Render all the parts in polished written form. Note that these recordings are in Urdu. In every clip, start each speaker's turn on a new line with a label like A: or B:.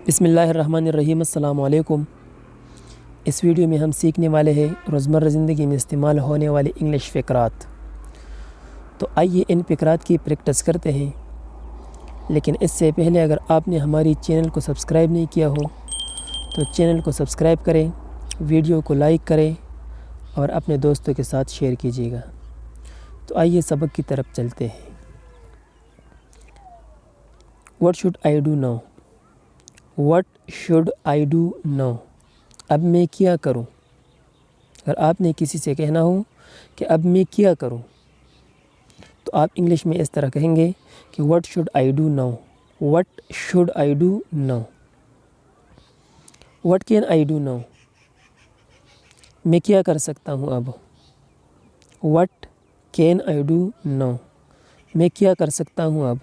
A: بسم اللہ الرحمن الرحیم۔ السلام علیکم۔ اس ویڈیو میں ہم سیکھنے والے ہیں روزمرہ زندگی میں استعمال ہونے والے انگلش فقرات۔ تو آئیے ان فقرات کی پریکٹس کرتے ہیں، لیکن اس سے پہلے اگر آپ نے ہماری چینل کو سبسکرائب نہیں کیا ہو تو چینل کو سبسکرائب کریں، ویڈیو کو لائک کریں اور اپنے دوستوں کے ساتھ شیئر کیجیے گا۔ تو آئیے سبق کی طرف چلتے ہیں۔ What should I do now? What should I do now? اب میں کیا کروں؟ اگر آپ نے کسی سے کہنا ہو کہ اب میں کیا کروں تو آپ انگلش میں اس طرح کہیں گے کہ What should I do now? What should I do now? What can I do now? میں کیا کر سکتا ہوں اب؟ What can I do now? میں کیا کر سکتا ہوں اب؟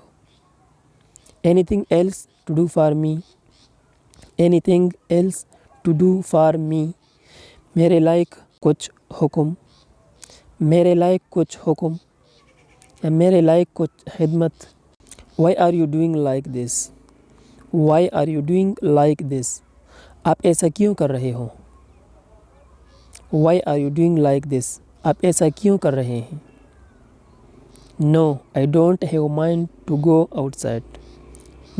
A: Anything else to do for me? Anything else to do for me? میرے لائق کچھ حکم، میرے لائق کچھ حکم یا میرے لائق کچھ خدمت۔ Why are you doing like this? Why are you doing like this? آپ ایسا کیوں کر رہے ہو؟ Why are you doing like this? آپ ایسا کیوں کر رہے ہیں؟ No, I don't have mind to go outside.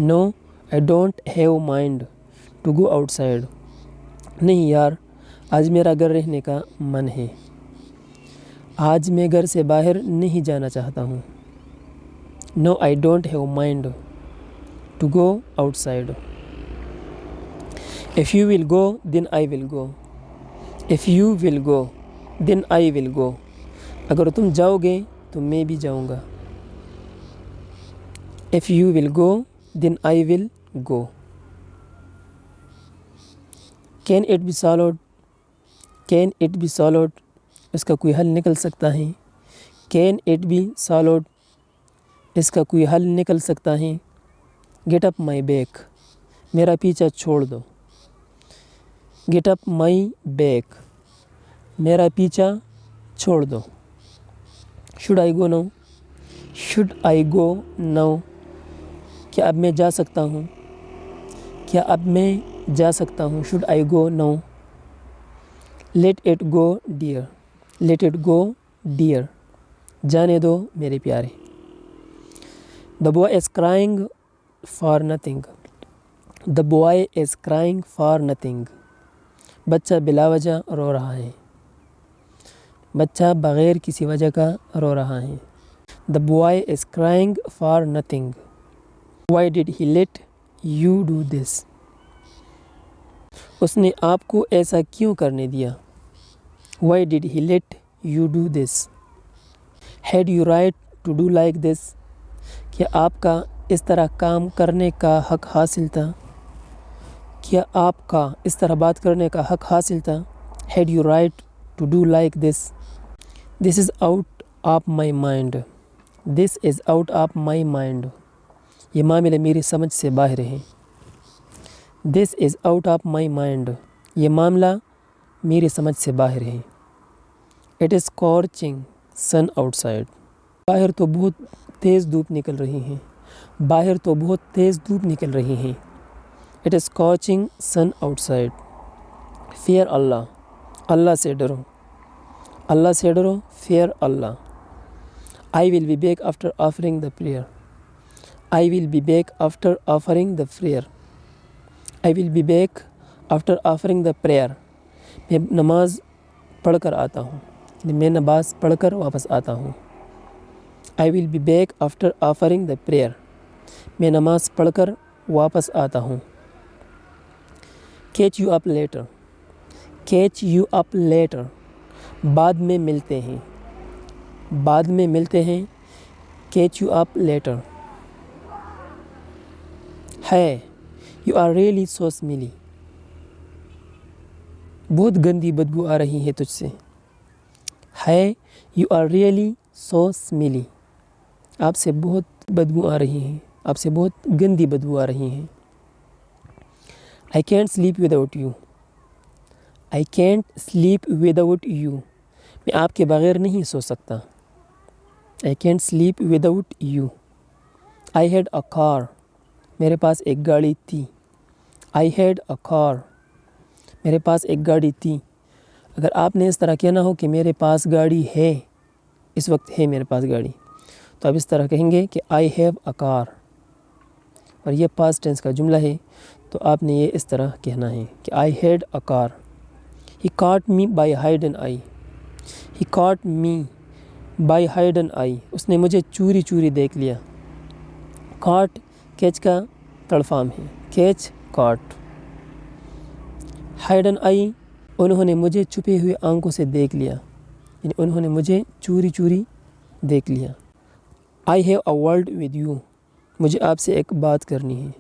A: No, I don't have mind to go outside. نہیں یار، آج میرا گھر رہنے کا من ہے۔ آج میں گھر سے باہر نہیں جانا چاہتا ہوں۔ No, I don't have mind to go outside. If you will go, then I will go. If you will go, then I will go. اگر تم جاؤ گے تو میں بھی جاؤں گا۔ If you will go, then I will go. Can it be solved? Can it be solved? اس کا کوئی حل نکل سکتا ہے۔ Can it be solved? اس کا کوئی حل نکل سکتا ہے۔ Get up my back. میرا پیچھا چھوڑ دو۔ Get up my back. میرا پیچھا چھوڑ دو۔ Should I go now? Should I go now? کیا اب میں جا سکتا ہوں؟ کیا اب میں جا سکتا ہوں؟ Should I go now? Let it go dear. Let it go dear. جانے دو میرے پیارے۔ The boy is crying for nothing. The boy is crying for nothing. بچہ بلا وجہ رو رہا ہے۔ بچہ بغیر کسی وجہ کا رو رہا ہے۔ The boy is crying for nothing. Why did he let you do this? اس نے آپ کو ایسا کیوں کرنے دیا؟ Why did he let you do this? Had you right to do like this? کیا آپ کا اس طرح کام کرنے کا حق حاصل تھا؟ کیا آپ کا اس طرح بات کرنے کا حق حاصل تھا؟ Had you right to do like this? This is out of my mind. This is out of my mind. یہ معاملہ میری سمجھ سے باہر ہے۔ This is out of my mind. یہ معاملہ میری سمجھ سے باہر ہے۔ It is scorching sun outside. باہر تو بہت تیز دھوپ نکل رہی ہے۔ باہر تو بہت تیز دھوپ نکل رہی ہے۔ It is scorching sun outside. Fear Allah. اللہ سے ڈرو۔ اللہ سے ڈرو۔ Fear Allah. I will be back after offering the prayer. I will be back after offering the prayer. I will be back after offering the prayer. میں نماز پڑھ کر آتا ہوں۔ میں نماز پڑھ کر واپس آتا ہوں۔ I will be back after offering the prayer. میں نماز پڑھ کر واپس آتا ہوں۔ Catch you up later. Catch you up later. بعد میں ملتے ہیں۔ بعد میں ملتے ہیں۔ Catch you up later. ہے You are really so smelly. بہت گندی بدبو آ رہی ہے تجھ سے۔ ہے You are really so smelly. آپ سے بہت بدبو آ رہی ہے۔ آپ سے بہت گندی بدبو آ رہی ہے۔ I can't sleep without you. I can't sleep without you. میں آپ کے بغیر نہیں سو سکتا۔ I can't sleep without you. I had a car. میرے پاس ایک گاڑی تھی۔ I had a car. میرے پاس ایک گاڑی تھی. اگر آپ نے اس طرح کہنا ہو کہ میرے پاس گاڑی ہے، اس وقت ہے میرے پاس گاڑی، تو آپ اس طرح کہیں گے کہ I have a car. اور یہ past tense کا جملہ ہے، تو آپ نے یہ اس طرح کہنا ہے کہ I had a car. He caught me by hide and eye. He caught me by hide and eye. اس نے مجھے چوری چوری دیکھ لیا. Caught کیچ کا تھرڈ فارم ہے. Catch caught. hide and eye انہوں نے مجھے چھپے ہوئے آنکھوں سے دیکھ لیا، یعنی انہوں نے مجھے چوری چوری دیکھ لیا. I have a word with you. مجھے آپ سے ایک بات کرنی ہے.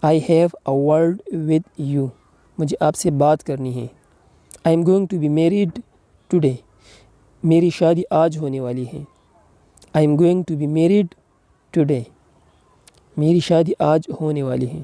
A: I have a word with you. مجھے آپ سے بات کرنی ہے. I am going to be married today. میری شادی آج ہونے والی ہے. I am going to be married today. میری شادی آج ہونے والی ہے.